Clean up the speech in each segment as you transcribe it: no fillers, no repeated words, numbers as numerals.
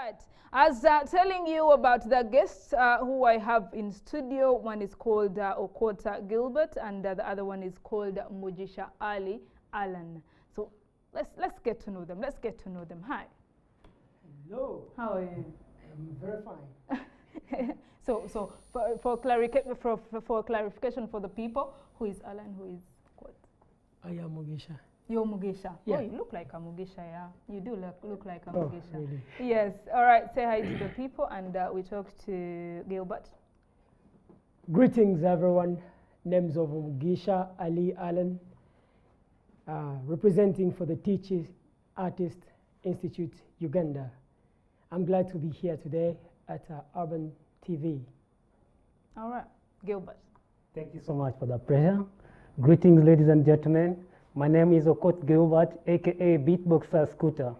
right. As telling you about the guests who I have in studio, one is called Okota Gilbert, and the other one is called Mugisha Allan. So let's get to know them. Let's get to know them. Hi. Hello. How are you? I'm very fine. So for clarification for the people, who is Allan? Who is what? I am Mugisha. You're Mugisha. Yeah. Oh, you look like a Mugisha, yeah. You do look like a Oh, Mugisha. really? Yes. All right. Say hi to the people, and we talk to Gilbert. Greetings, everyone. Names of Mugisha Allan, representing for the Teaching Artist Institute, Uganda. I'm glad to be here today at Urban TV. All right, Gilbert. Thank you so much for the pleasure. Greetings, ladies and gentlemen. My name is Okota Gilbert, aka Beatboxer Scooter,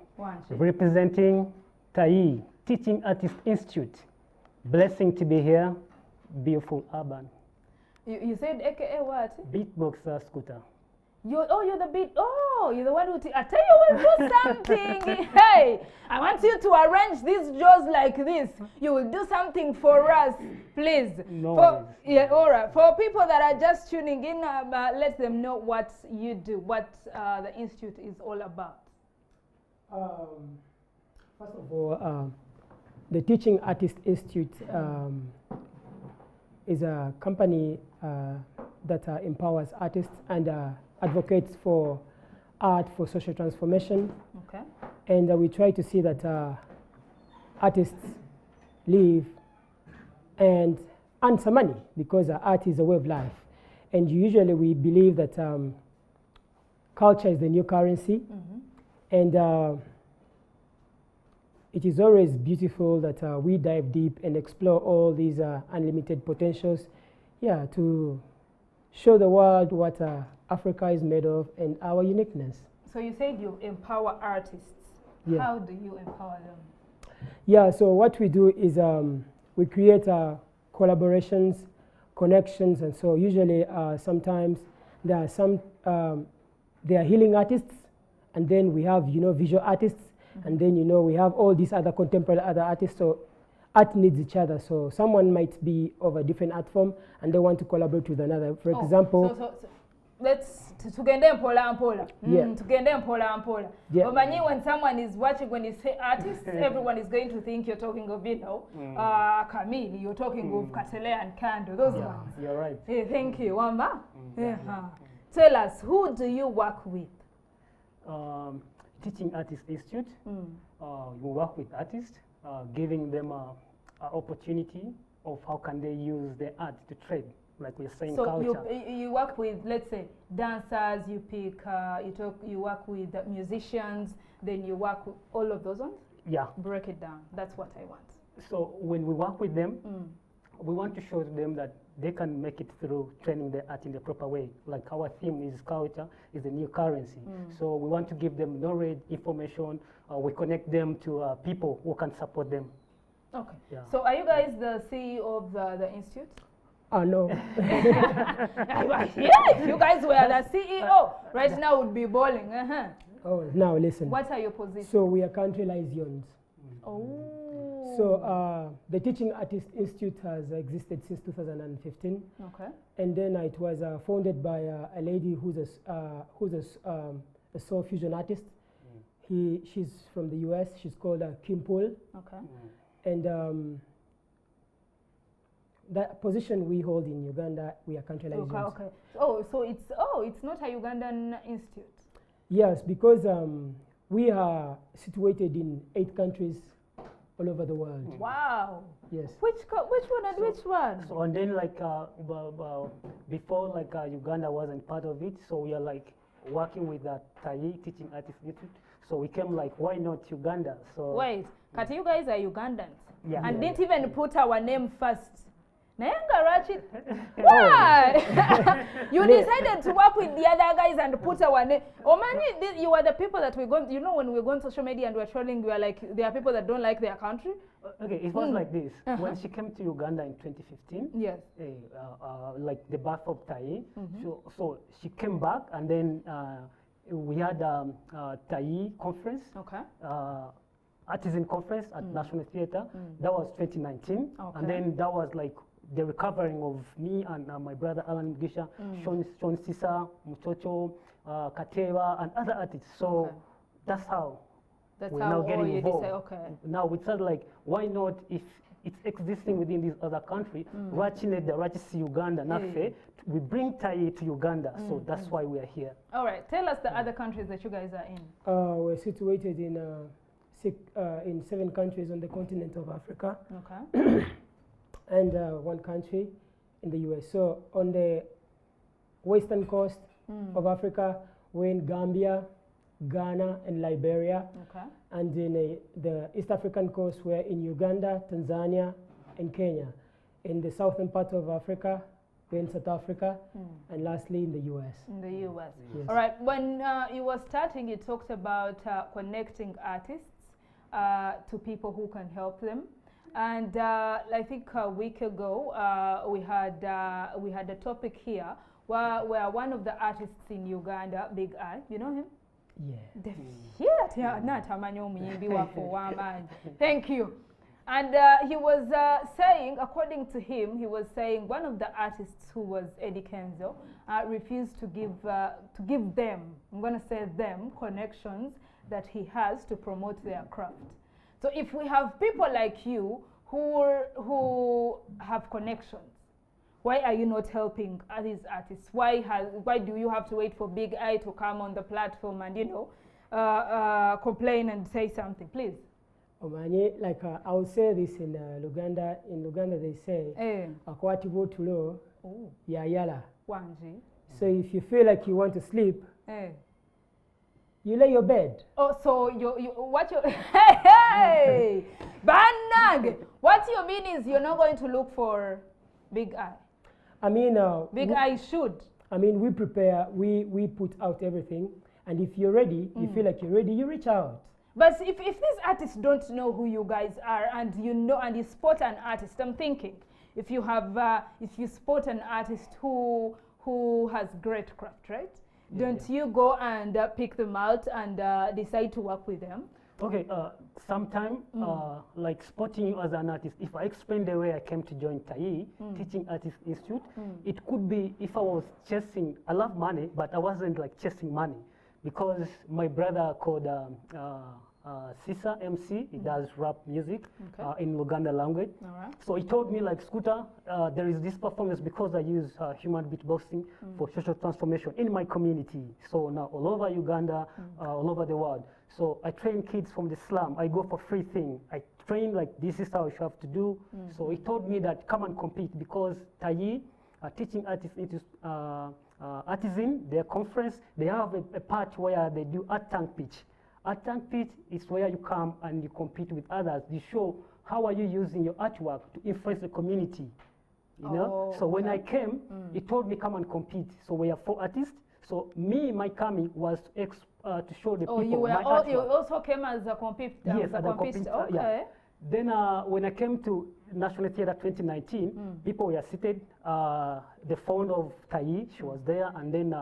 representing TAI Teaching Artist Institute. Blessing to be here, beautiful Urban. You said aka what? Beatboxer Scooter. You're the beat. Oh, you're the one who. I tell you, we'll do something. Hey, I want you to arrange these jaws like this. You will do something for us, please. No. Yeah, all right. For people that are just tuning in, let them know what you do, what the institute is all about. First of all, the Teaching Artist Institute is a company that empowers artists and advocates for art for social transformation. Okay. And we try to see that artists live and earn some money, because art is a way of life. And usually we believe that culture is the new currency. And it is always beautiful that we dive deep and explore all these unlimited potentials, to show the world what Africa is made of and our uniqueness. So you said you empower artists. Yeah. How do you empower them? Yeah, so what we do is we create collaborations, connections, and so usually sometimes there are some, they are healing artists, and then we have, visual artists, and then, we have all these other contemporary other artists. So art needs each other. So someone might be of a different art form and they want to collaborate with another. For example, so let's tugende mpola mpola. Tugende mpola mpola. Yeah. When someone is watching, when you say artist, everyone is going to think you're talking of, Camille, you're talking of Katele and Kando, those ones. You're right. Hey, thank you, Wamba. Tell us, who do you work with? Teaching Artist Institute. We work with artists, giving them an opportunity of how can they use their art to trade, like we're saying, so culture. you work with, let's say, dancers, you pick, you work with musicians, then you work with all of those ones? Yeah. Break it down. That's what I want. So when we work with them, we want to show them that they can make it through training their art in the proper way. Like our theme is culture is the new currency. So we want to give them knowledge, information. We connect them to people who can support them. Okay. Yeah. So are you guys the CEO of the institute? No. Yeah, if you guys were the CEO, right now would be bowling. Oh, now listen. What are your positions? So we are country liaisons. Oh. So the Teaching Artist Institute has existed since 2015. Okay. And then it was founded by a lady who's a soul fusion artist. She's from the US. She's called Kim Pool. Okay. And that position we hold in Uganda, we are country liaisons. Okay. So it's not a Ugandan institute. Yes, because we are situated in 8 countries all over the world. Wow. Yes. Which one and which one? So and then before Uganda wasn't part of it, so we are working with the TAI Teaching Artist Institute. So we came why not Uganda? So wait, Kati, you guys are Ugandans. Yeah. And didn't even put our name first. Why? You decided to work with the other guys and put our name. You are the people that we're going, when we're going social media and we're trolling, we are like, there are people that don't like their country. Okay, it was like this. When she came to Uganda in 2015, yes, like the birth of TAI, so she came back, and then we had a TAI conference. Okay. ARTIZEN conference at National Theatre. That was 2019. Okay. And then that was like the recovering of me and my brother Allan Mugisha, Sean Sisa, Muchocho, Kateva, and other artists. So that's how we're now getting involved. Now we thought like, why not, if it's existing within this other country, Uganda, we bring TAI to Uganda. So that's why we are here. All right, tell us the other countries that you guys are in. We're situated in 7 countries on the continent of Africa. Okay. And 1 country in the US. So on the western coast of Africa, we're in Gambia, Ghana, and Liberia. Okay. And in the East African coast, we're in Uganda, Tanzania, and Kenya. In the southern part of Africa, we're in South Africa, and lastly in the US. In the US. Yes. All right. When you were starting, you talked about connecting artists to people who can help them. And I think a week ago, we had a topic here where one of the artists in Uganda, Big I, you know him? Yeah. Thank you. And he was saying, according to him, he was saying one of the artists who was Eddie Kenzo refused to give them, I'm going to say them, connections that he has to promote their craft. So if we have people like you who have connections, why are you not helping these artists? Why do you have to wait for Big I to come on the platform and, you know, complain and say something? Please. Like I would say this in Uganda. In Uganda they say, "Akwati go to lo, ya yala." So if you feel like you want to sleep, you lay your bed. Oh, so what you hey Banag. What you mean is you're not going to look for Big I. I mean, Big I should. I mean, we prepare. We put out everything, and if you're ready, you feel like you're ready, you reach out. But if these artists don't know who you guys are, and you know, and you spot an artist, I'm thinking, if you spot an artist who has great craft, right? Don't you go and pick them out and decide to work with them? Okay, sometime like spotting you as an artist, if I explain the way I came to join TAI, Teaching Artist Institute, it could be if I was chasing, I love money, but I wasn't like chasing money, because my brother called Sisa MC, he does rap music in Uganda language. Right. So he told me like, Scooter, there is this performance because I use human beatboxing for social transformation in my community. So now all over Uganda, all over the world. So I train kids from the slum. I go for free thing. I train like, this is how you have to do. So he told me that come and compete, because TAI, Teaching Artists ARTIZEN, their conference, they have a part where they do art tank pitch. Art tank pitch is where you come and you compete with others. You show how are you using your artwork to influence the community. You know? So when I came, he told me come and compete. So we have 4 artists. So my coming was to show the people you my artwork. You also came as a competitor. Yes, as a competitor. Okay. Yeah. Then when I came to National Theatre 2019, people were seated. The founder of TAI, she was there, and then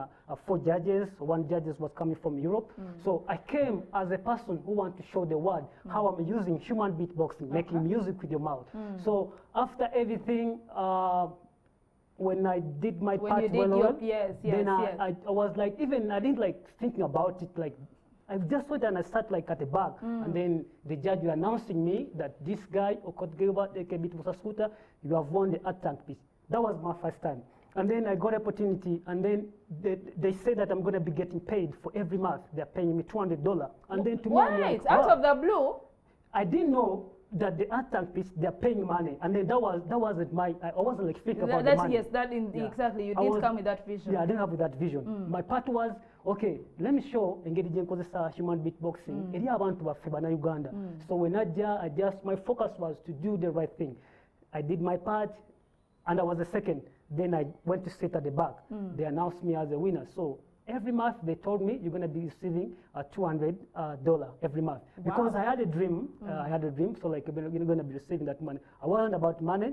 4 judges. 1 judge was coming from Europe. So I came as a person who wanted to show the world how I'm using human beatboxing, making music with your mouth. So after everything, when I did my part well, then I was like, even I didn't like thinking about it, like I just went and I sat like at the back, and then the judge was announcing me that this guy, Kaduggala, aka Beatboxer, you have won the art tank piece. That was my first time. And then I got an opportunity, and then they said that I'm going to be getting paid for every month. They're paying me $200. And then to me, I'm like, out of the blue? I didn't know that the art tank piece, they're paying money. And then that wasn't my, I wasn't like thinking about the money. Yes, exactly. You didn't come with that vision. Yeah, I didn't have with that vision. My part was, okay, let me show engage human beatboxing. Eri abantu baffe bana Uganda. So when my focus was to do the right thing. I did my part, and I was the second. Then I went to sit at the back. They announced me as a winner. So every month they told me you're going to be receiving $200 every month. Wow. Because I had a dream. So like you're going to be receiving that money. I wasn't about money.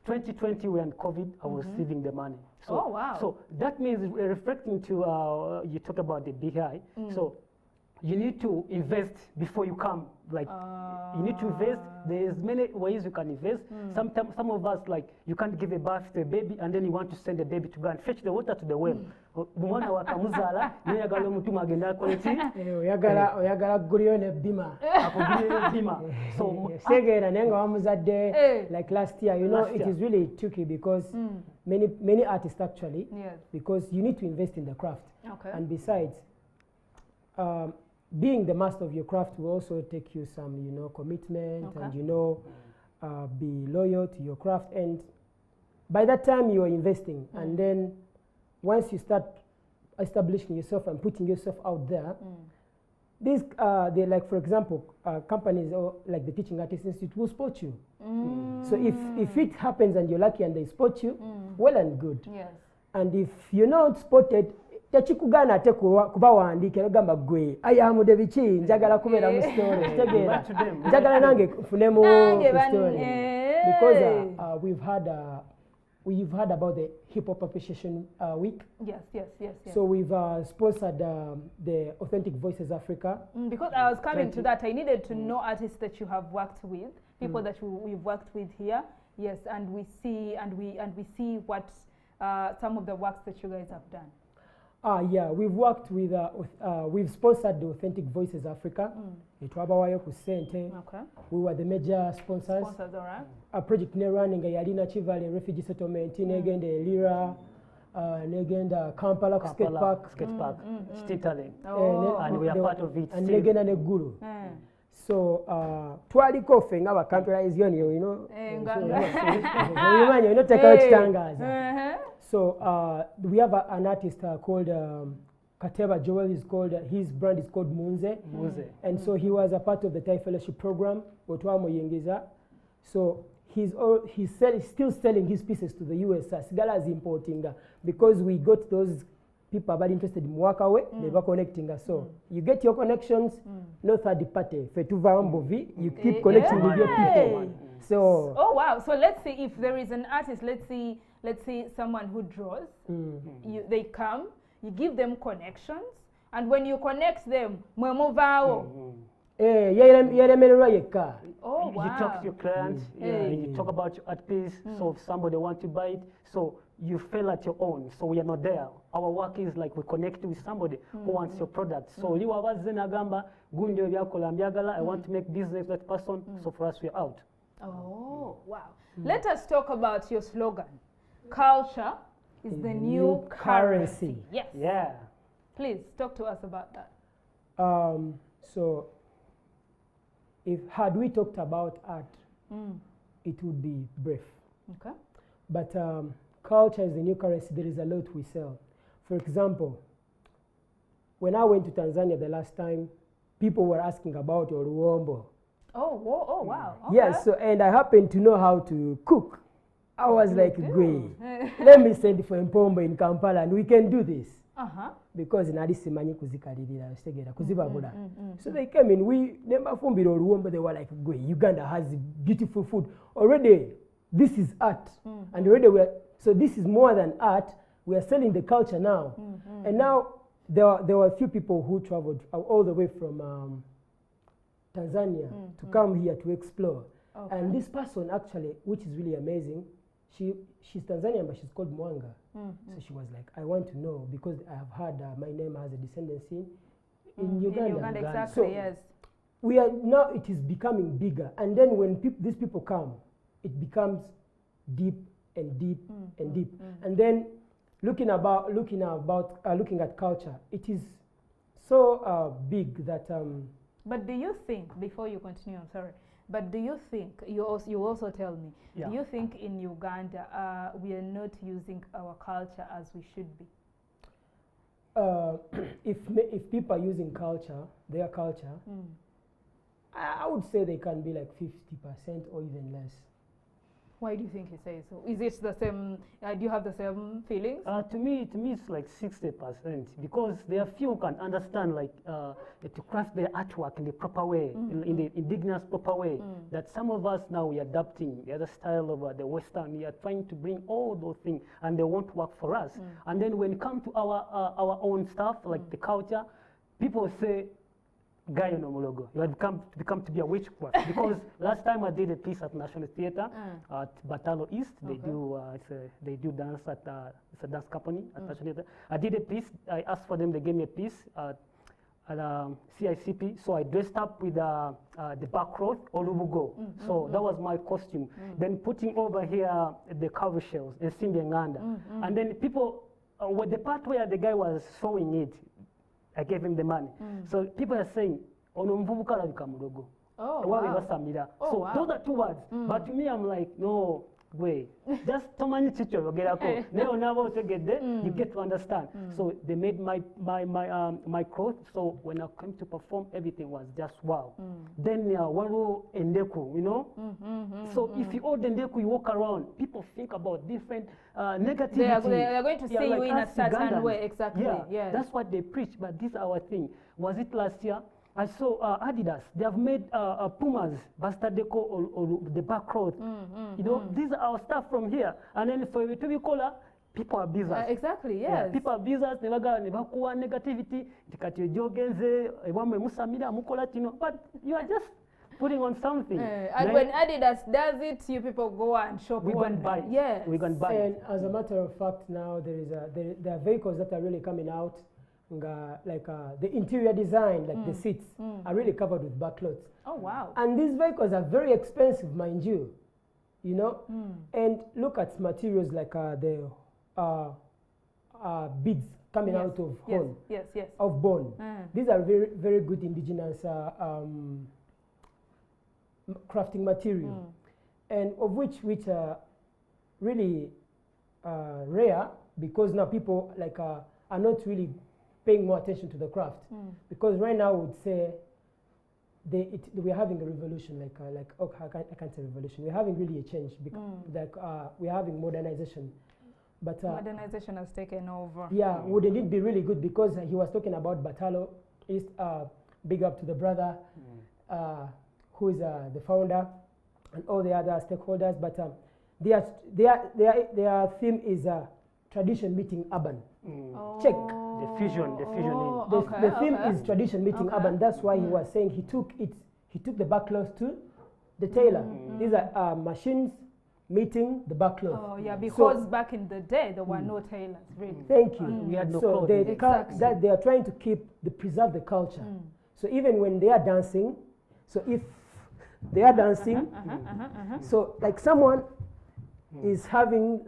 2020 when COVID, I was receiving the money. So, wow. So that means reflecting to you talk about the BI. So you need to invest before you come. Like, you need to invest. There's many ways you can invest. Sometimes, some of us, like, you can't give a bath to a baby, and then you want to send the baby to go and fetch the water to the well. oyagala gulyo ne bima so like last year, you know, it is really tricky because many artists actually, because you need to invest in the craft. And besides, being the master of your craft will also take you some, you know, commitment and, you know, be loyal to your craft. And by that time you are investing, and then once you start establishing yourself and putting yourself out there, these, they, like, for example, companies like the Teaching Artists Institute will support you. So if it happens and you're lucky and they support you, well and good. And if you're not spotted, tekikugana ate kubawandiikira ogamba gwe ayamude biki njagala kubeera mu story kitegeera njagala nange nfunemu story because we've heard about the Hip Hop Appreciation Week. Yes. So we've sponsored the Authentic Voices Africa. Because I was coming to that, I needed to know artists that you have worked with, people that we've worked with here. Yes, and we see what some of the works that you guys have done. Yeah, we've worked with, we've sponsored the Authentic Voices Africa. We were the major sponsors. All right. A project near running a Yalina Chivale refugee settlement, Negenda Lira, Negenda Kampala skate park, Italy. And we are part of it. And Negenda Neguru. So, twaliko fenga abakamperaizoni, you know. You know, take out tangas. So we have an artist called Kateba Joel. Is called his brand is called Munze. And so he was a part of the TAI Fellowship program. So he's still selling his pieces to the US. Sigala is importing because we got those people are interested in work away. They were connecting us. So you get your connections. No third party. You keep connecting with your people. So oh wow. So let's see if there is an artist. Let's see someone who draws. They come, you give them connections, and when you connect them, oh wow. You talk to your clients, you talk about your art piece, so if somebody wants to buy it, so you feel at your own, so we are not there. Our work is like we connect with somebody who wants your product. So I want to make business with that person, so for us we're out. Oh, wow. Let us talk about your slogan. Culture is the new currency. Yes. Yeah. Please talk to us about that. So, had we talked about art, it would be brief. Okay. But culture is the new currency. There is a lot we sell. For example, when I went to Tanzania the last time, people were asking about Oruombo. Oh wow. Okay. Yes, so, and I happen to know how to cook. I was like, great. Let me send for Mpombo in Kampala and we can do this. Because in Addis Simanyi kuzikalirira kuzibabula. So they came in, we never fumbira Oruombo, they were like, great, Uganda has beautiful food. Already, this is art. And already so this is more than art. We are selling the culture now. And now, there were a few people who traveled all the way from Tanzania to come here to explore. And this person actually, which is really amazing, she's Tanzanian, but she's called Mwanga. So she was like, I want to know, because I have heard my name has a descendancy in Uganda. In Uganda, exactly, so yes. We are, now it is becoming bigger. And then when these people come, it becomes deep and deep and deep. And then looking at culture, it is so big that... But do you think, before you continue, I'm sorry, but do you think, you also tell me, do you think in Uganda we are not using our culture as we should be? If people are using culture, their culture, I would say they can be like 50% or even less. Why do you think you say so? Is it the same, do you have the same feelings? To me it's like 60%, because there are few who can understand, like to craft their artwork in the proper way, in the indigenous proper way, that some of us now we are adapting the other style of the Western. We are trying to bring all those things and they won't work for us. And then when it comes to our own stuff, like the culture, people say, guy in Omologo. You had become to be a witchcraft because last time I did a piece at National Theatre at Batalo East. They do they do dance at it's a dance company at National Theatre. I did a piece. I asked for them. They gave me a piece at CICP. So I dressed up with the backcloth Olubugo. So that was my costume. Then putting over here the cover shells and Simbenganda. And then people, with the part where the guy was showing it, I gave him the money. So people are saying, ono mvubuka alabika mulogo. Oh, wow. So wow. those are 2 words. But to me, I'm like, no way. Just tomanyi chicho yogerako. Neo nabo tegede, you get to understand. So they made my clothes. So when I came to perform, everything was just wow. Then waru endeku, you know. So if you hold endeku, you walk around, people think about different negativity. They are going to see you in a certain way, exactly. Yeah, that's what they preach. But this is our thing. Was it last year? I saw Adidas. They have made Pumas, Basta Deco, or the back cloth. You know, these are our stuff from here. And then for it to be color, people are busy. Exactly, yes. Yeah, people are busy. Nebakuwa negativity. Tikati jogenze, ewame musamira mukolatino. But you are just putting on something. And when Adidas does it, you people go and shop. We go and buy. Yeah. We go and buy. And as a matter of fact, now there are vehicles that are really coming out. Like the interior design, like the seats, are really covered with backcloths. Oh, wow. And these vehicles are very expensive, mind you. You know? And look at materials like the beads coming out of horn, of bone. These are very, very good indigenous crafting material, and of which are really rare, because now people like are not really paying more attention to the craft, because right now I would say we're having a revolution, I can't say revolution. We're having really a change, like we're having modernization, but modernization has taken over. Yeah, wouldn't it be really good? Because he was talking about Batalo East. Big up to the brother who is the founder and all the other stakeholders. But their theme is tradition meeting urban. Check. The fusion in. The theme is tradition meeting urban. That's why he was saying he took the backcloth to the tailor. These are machines meeting the backcloth. Oh yeah, because back in the day there were no tailors, really. Thank you. We had no so clothing. they are trying to preserve the culture. So even when they are dancing, so if they are dancing, so like someone is having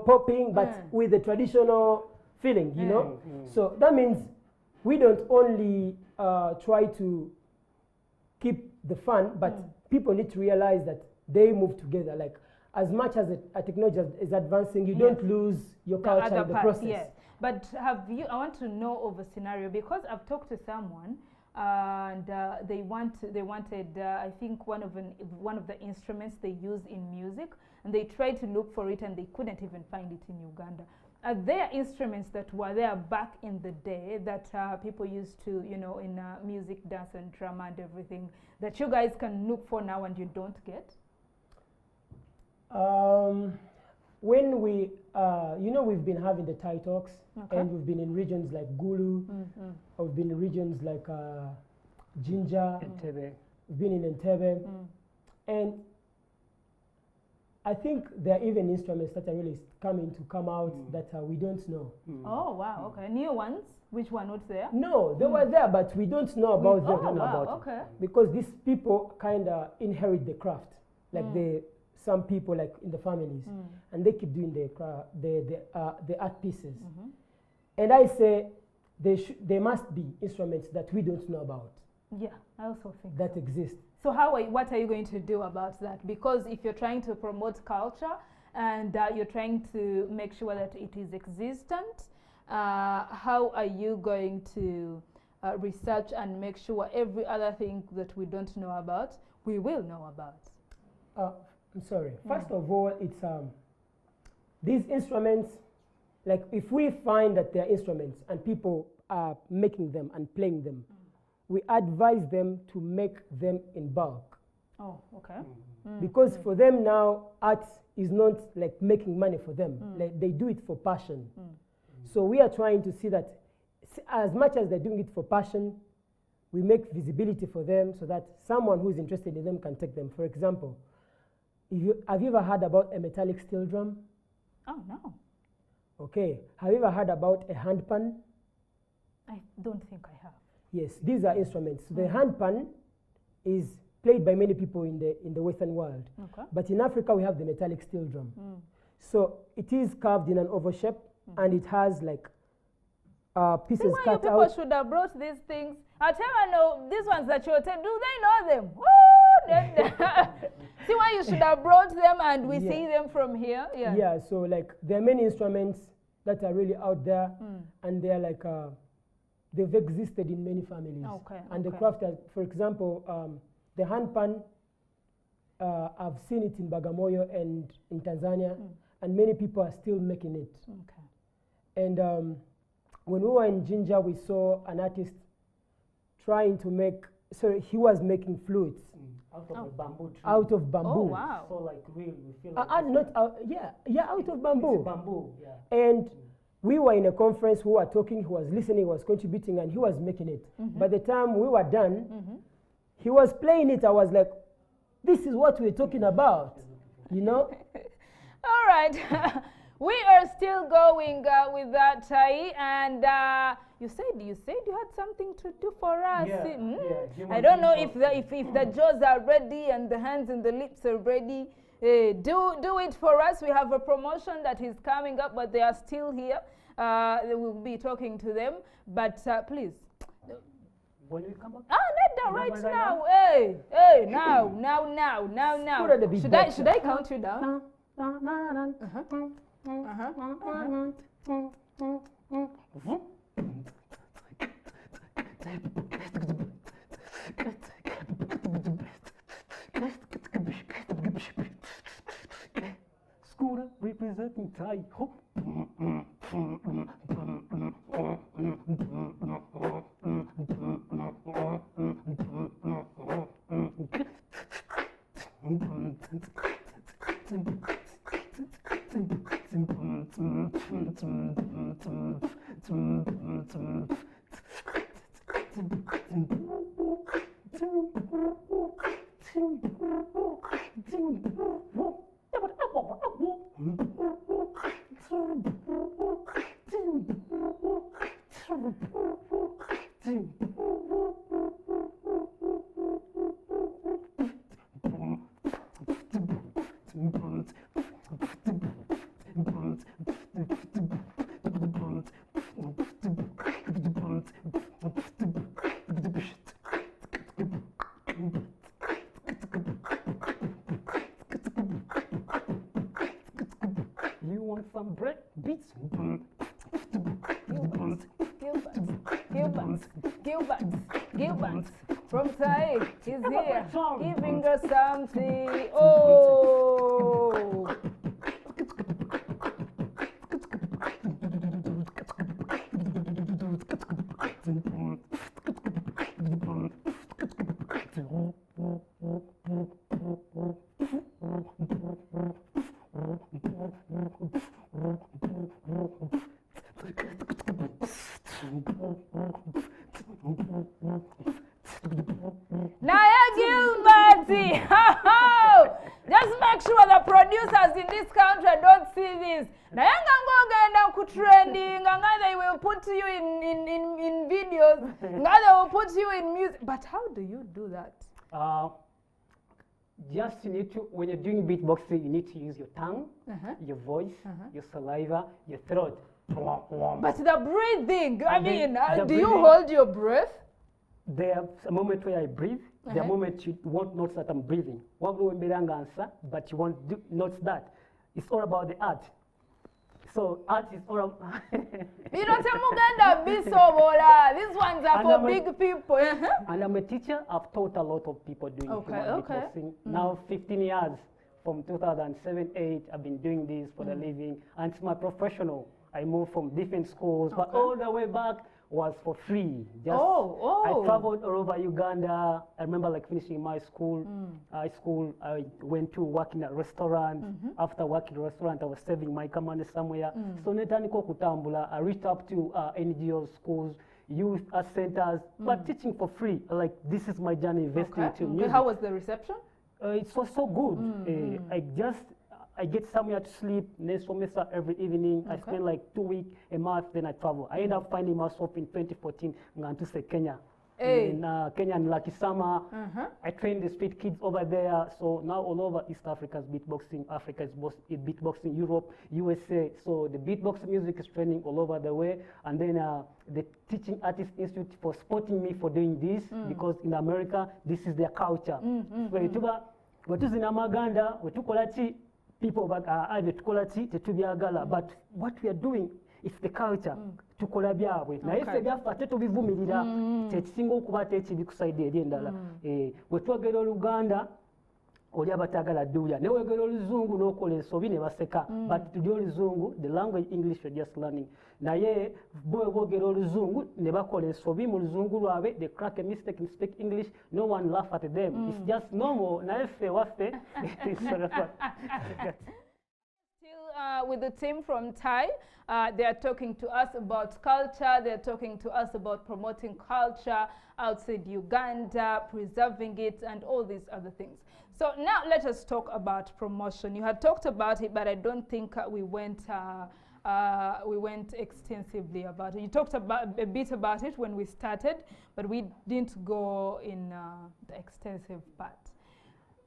popping, but with the traditional feeling, you know. So that means we don't only try to keep the fun, but people need to realize that they move together. Like as much as the technology is advancing, you don't lose your culture in the process. Yes. But I want to know of a scenario, because I've talked to someone and they wanted I think one of the instruments they use in music, and they tried to look for it and they couldn't even find it in Uganda. Are there instruments that were there back in the day that people used to, in music, dance and drama and everything, that you guys can look for now and you don't get? When we, we've been having the TAI talks, and we've been in regions like Gulu, we've been in regions like Jinja, Entebbe. We've been in Entebbe, and I think there are even instruments that are really come out that we don't know. Oh wow, okay. New ones which were not there? No, they were there, but we don't know about them. Oh wow, okay. Because these people kind of inherit the craft, like some people like in the families, and they keep doing the art pieces. And I say there must be instruments that we don't know about. Yeah, I also think that exist. So what are you going to do about that? Because if you're trying to promote culture and you're trying to make sure that it is existent, how are you going to research and make sure every other thing that we don't know about, we will know about? I'm sorry. First of all, it's these instruments, like if we find that they're instruments and people are making them and playing them, we advise them to make them in bulk. Oh, okay. Because for them now, art is not like making money for them. Like they do it for passion. So we are trying to see that as much as they're doing it for passion, we make visibility for them so that someone who's interested in them can take them. For example, have you ever heard about a metallic steel drum? Oh, no. Okay. Have you ever heard about a handpan? I don't think I have. Yes, these are instruments. The handpan is played by many people in the Western world. Okay. But in Africa, we have the metallic steel drum. So it is carved in an oval shape, and it has like pieces cut out. People should have brought these things. I know these ones that you're telling, do they know them? Woo! See why you should have brought them, and we see them from here. Yeah. Yeah. So like there are many instruments that are really out there, and they're like they've existed in many families. Okay. And the craft, for example, the handpan. I've seen it in Bagamoyo and in Tanzania, and many people are still making it. Okay. And when we were in Jinja, we saw an artist trying to make. So he was making flutes out of the bamboo tree. Out of bamboo. Oh wow! So like real, we feel like not out. Yeah, out of bamboo. It's bamboo. Yeah. And we were in a conference. We were talking. He was listening. He was contributing, and he was making it. By the time we were done, he was playing it. I was like, this is what we're talking about, you know? All right. We are still going with that, TAI, and you said you had something to do for us. I don't know if the jaws are ready and the hands and the lips are ready. Do it for us. We have a promotion that is coming up, but they are still here. We'll be talking to them, but please. When we come back? Right now. Hey, now. Should I count you down? Scooter representing TAI. You want some bread? Beats. Gilbert from TAI is here, giving us something. Oh! Naya Gilbert! Just make sure the producers in this country don't see this. Naya Gango trending, and they will put you in videos, and they will put you in music. But how do you do that? Just you need to, when you're doing beatboxing, you need to use your tongue, your voice, your saliva, your throat. But the breathing, I mean, do you hold your breath? There's a moment where I breathe. There are moments you won't notice that I'm breathing. But you won't do, notice that. It's all about the art. So art is all about... You don't tell Uganda bisobola. These ones are for big people. And I'm a teacher. I've taught a lot of people doing beatboxing. Now 15 years. From 2007-8, I've been doing this for the living. And it's my professional. I moved from different schools, but all the way back was for free. Just I traveled all over Uganda. I remember like finishing my school, high school. I went to work in a restaurant. After working in a restaurant, I was saving my money somewhere. So netaniko kutambula. I reached up to NGO schools youth art centers, but teaching for free. Like, this is my journey investing into music. How was the reception? It was so good. I get somewhere to sleep, Nesomesa every evening. I spend like 2 weeks, a month, then I travel. I end up finding myself in 2014, going to say Kenya. In Kenya and Lucky Summer. I train the street kids over there. So now all over East Africa is beatboxing. Africa is beatboxing, Europe, USA. So the beatbox music is training all over the way. And then the Teaching Artist Institute for supporting me for doing this, because in America, this is their culture. People either but what we are doing is the culture. Tukola byabwe naye ffe byaffe ate tubivumirira kyekisinga okuba tekibikusaidia eri endala bwe twogera Oluganda oli abatagala dduya ne weegera Oluzungu n'okola ensobi ne baseka but tuli Oluzungu, the language English we're just learning, naye bwe boogera Oluzungu ne bakola ensobi mu Luzungu lwabwe, they crack a mistake and speak English, no one laugh at them. It's just normal. Naye ffe waffe with the team from TAI, they are talking to us about culture, they're talking to us about promoting culture outside Uganda, preserving it, and all these other things. So now let us talk about promotion. You had talked about it, but I don't think we went extensively about it. You talked about a bit about it when we started, but we didn't go in the extensive part.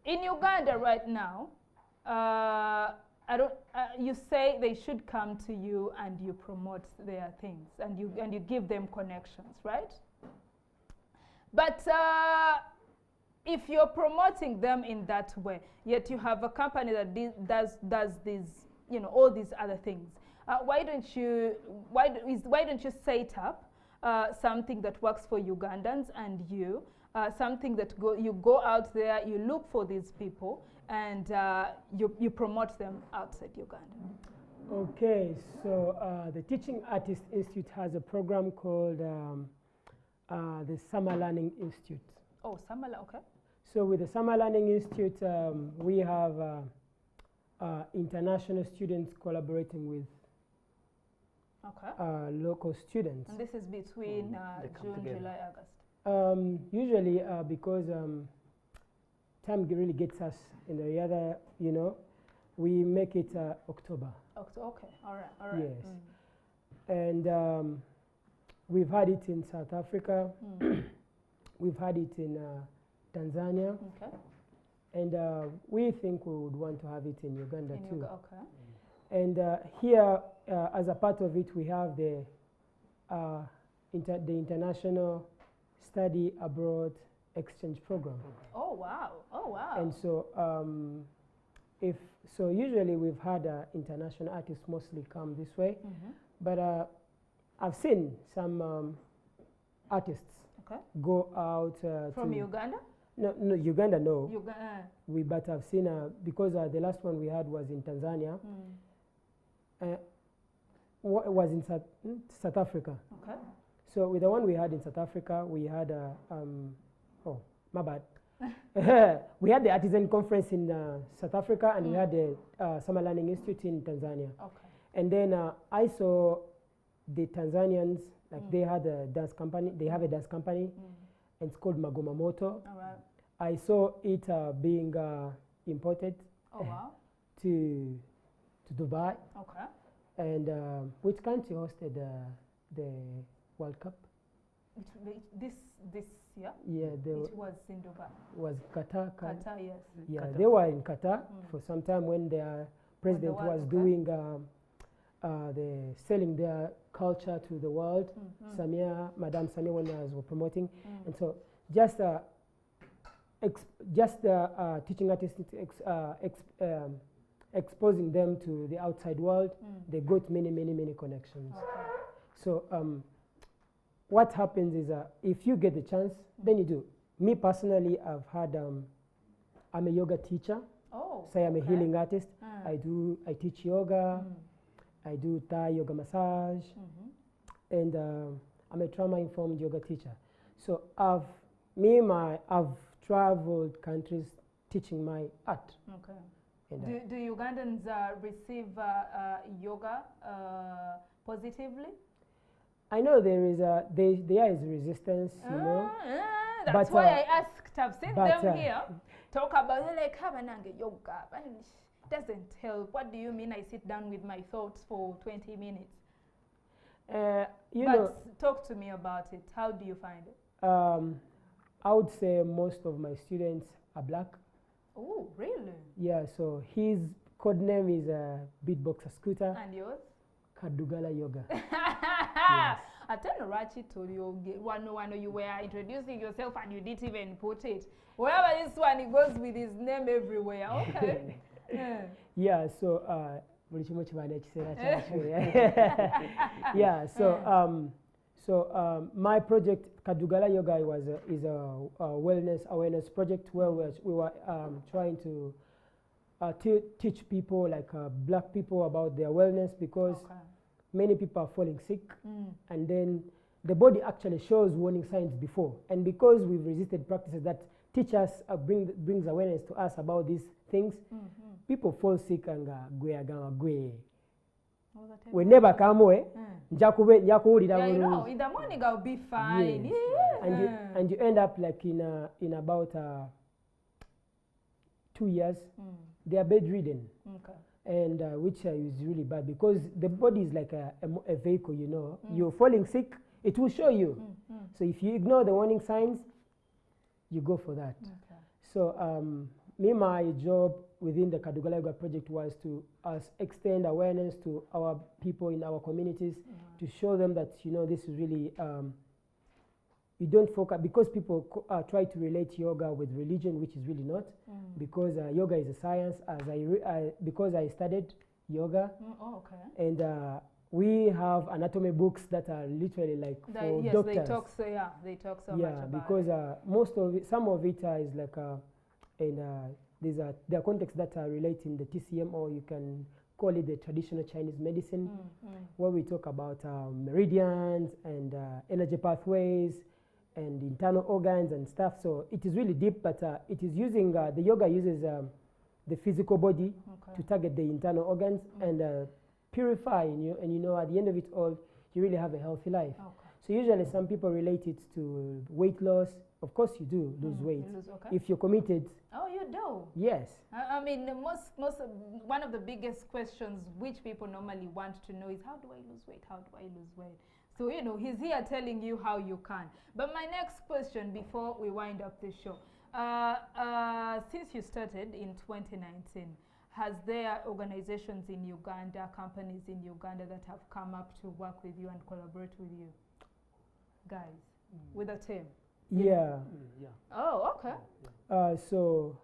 In Uganda right now, you say they should come to you and you promote their things and you give them connections, right? But if you're promoting them in that way, yet you have a company that does these, you know, all these other things, why don't you set up something that works for Ugandans and you, something that you go out there, you look for these people, and you promote them outside Uganda? Okay, so the Teaching Artist Institute has a program called the Summer Learning Institute. Oh, Summer, okay. So with the Summer Learning Institute, we have international students collaborating with local students. And this is between June, July, August? Usually because time really gets us in the other, you know, we make it October. Okay, all right. Yes. And we've had it in South Africa. We've had it in Tanzania. Okay. And we think we would want to have it in Uganda too. Okay. And here, as a part of it, we have the International Study Abroad Exchange Program. Oh, wow. Oh, wow. And so, usually we've had international artists mostly come this way. But I've seen some artists go out from Uganda? No, Uganda, no. But I've seen, because the last one we had was in Tanzania. Was in South Africa. Okay. So with the one we had in South Africa, we had oh, my bad. We had the ARTIZEN conference in South Africa, and we had the Summer Learning Institute in Tanzania. Okay. And then I saw the Tanzanians, like they had a dance company. They have a dance company, and it's called Magoma Moto. All right. I saw it being imported to Dubai. Okay. And which country hosted the World Cup? This year? Yeah, it was in Dubai. Was Qatar? Qatar, yes. Yeah, Qatar. They were in Qatar for some time when their president was doing the selling their culture to the world. Madame Samia, when I was promoting, and so just Teaching Artists exposing them to the outside world, they got many connections. Okay. So what happens is if you get the chance, then you do. Me personally, I've had, I'm a yoga teacher. Oh, so I'm a healing artist. I teach yoga. I do Thai yoga massage. And I'm a trauma-informed yoga teacher. So I've traveled countries teaching my art. Okay. Do Ugandans receive yoga positively? I know there is resistance, you know. That's why I asked. I've seen them here talk about like yoga, but it doesn't help. What do you mean? I sit down with my thoughts for 20 minutes. Talk to me about it. How do you find it? I would say most of my students are black. Oh, really? Yeah. So his code name is Beatboxer Scooter. And yours? Kaduggala Yoga. Yes. I tell you, Rachi told you one you were introducing yourself and you didn't even put it. Wherever this one, he goes with his name everywhere. Okay. Yeah. So yeah. So my project Kaduggala Yoga is a wellness awareness project where we were trying to teach people like black people about their wellness, because many people are falling sick, and then the body actually shows warning signs before, and because we've resisted practices that teach us brings awareness to us about these things, people fall sick and we never come away. Yeah, you know, in the morning I'll be fine. Yes. Yeah. And you end up like in about 2 years, they are bedridden. Okay. And which is really bad, because the body is like a vehicle, you know. You're falling sick, it will show you. So if you ignore the warning signs, you go for that. Okay. So my job within the Kaduggala Yoga project was to extend awareness to our people in our communities, to show them that, you know, this is really, you don't focus, because people try to relate yoga with religion, which is really not, because yoga is a science, because I studied yoga. And we have anatomy books that are literally like for doctors. They talk so much about because most of it, some of it is like, there are contexts that are related in the TCM, or you can call it the traditional Chinese medicine, where we talk about meridians and energy pathways and internal organs and stuff. So it is really deep, but it is using, the yoga uses the physical body to target the internal organs and purify, and you know, at the end of it all, you really have a healthy life. So usually some people relate it to weight loss. Of course you do lose weight. If you're committed. Oh, you do? Yes. I mean, one of the biggest questions which people normally want to know is, how do I lose weight? How do I lose weight? So, you know, he's here telling you how you can. But my next question before we wind up the show, since you started in 2019, has there organizations in Uganda, companies in Uganda that have come up to work with you and collaborate with you guys, with a team? Yeah. Oh, okay. So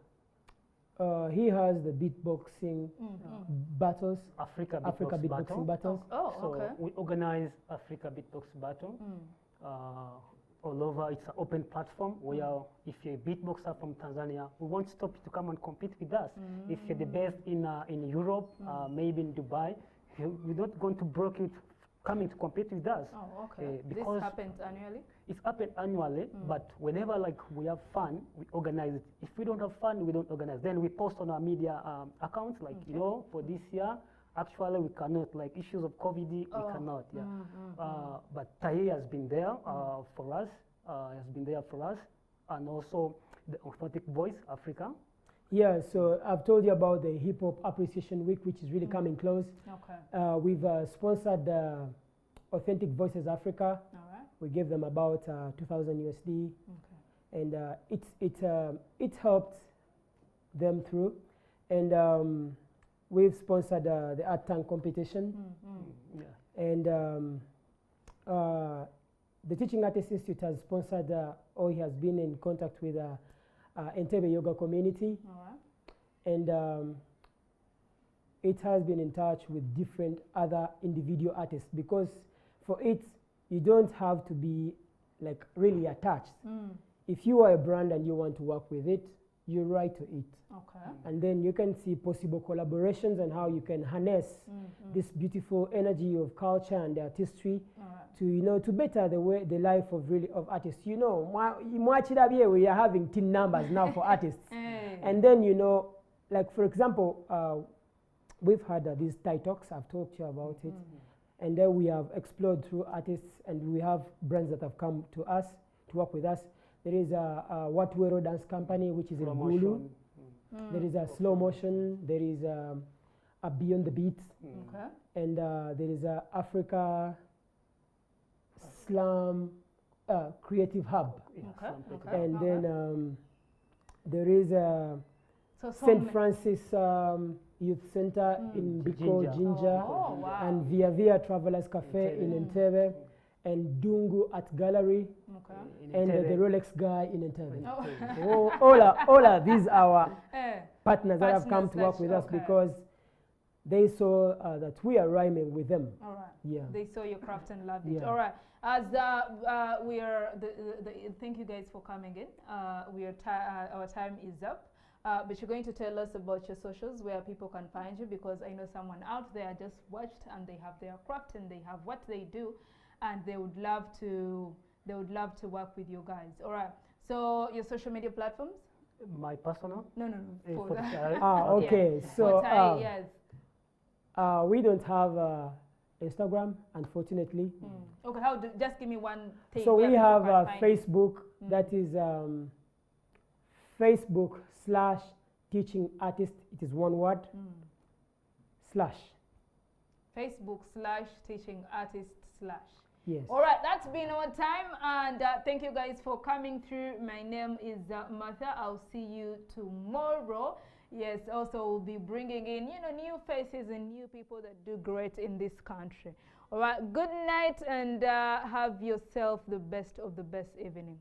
he has the beatboxing battles, Africa beatboxing battles. Oh, okay. So we organize Africa Beatbox Battle all over. It's an open platform where if you're a beatboxer from Tanzania, we won't stop you to come and compete with us. If you're the best in Europe, maybe in Dubai, we're not going to block you coming to compete with us. Oh, okay. Because this happens annually? It's happened annually, but whenever like we have fun, we organize it. If we don't have fun, we don't organize. Then we post on our media accounts, like, you know, for this year, actually we cannot, like issues of COVID, we cannot, but TAI has been there for us, and also the Authentic Voice Africa. Yeah, so I've told you about the Hip Hop Appreciation Week, which is really coming close. Okay. We've sponsored Authentic Voices Africa. All right. We gave them about 2,000 USD. Okay. And it helped them through. And we've sponsored the Art Tank competition. Yeah. And the Teaching Artists Institute has sponsored, or he has been in contact with Entebbe Yoga community. All right. And it has been in touch with different other individual artists, because for it, you don't have to be like really attached. If you are a brand and you want to work with it, you write to it. Okay. And then you can see possible collaborations and how you can harness this beautiful energy of culture and artistry to, you know, to better the life of artists. You know, we are having team numbers now for artists. And then, you know, like for example, we've had these TAI talks, I've talked to you about it. And then we have explored through artists, and we have brands that have come to us to work with us. There is a Watuero dance company, which is in Gulu. There is a Slow Motion. There is a Beyond the Beat. Okay. And there is a Africa Slam Creative Hub. Okay. And then there is a So St. Francis Youth Center in Biko, Jinja, Oh, wow. and Via Via Travelers Cafe in Entebbe, and Dungu Art Gallery, and the Rolex guy in Entebbe. Oh. All are these our partners that have come to work with us because they saw that we are rhyming with them. All right. Yeah. They saw your craft and loved it. Yeah. All right. As we are, thank you guys for coming in. Our time is up. But you're going to tell us about your socials, where people can find you, because I know someone out there just watched and they have their craft and they have what they do, and they would love to work with you guys. All right. So your social media platforms? My personal? No. For the okay. Yeah. So Yes. we don't have Instagram, unfortunately. Okay. Just give me one thing. So we have Facebook. That is Facebook/teaching artist. It is one word. / Facebook/teaching-artist/. Yes. All right, that's been our time, and thank you guys for coming through. My name is Martha. I'll see you tomorrow. Yes, also we'll be bringing in, new faces and new people that do great in this country. All right, good night, and have yourself the best of the best evening.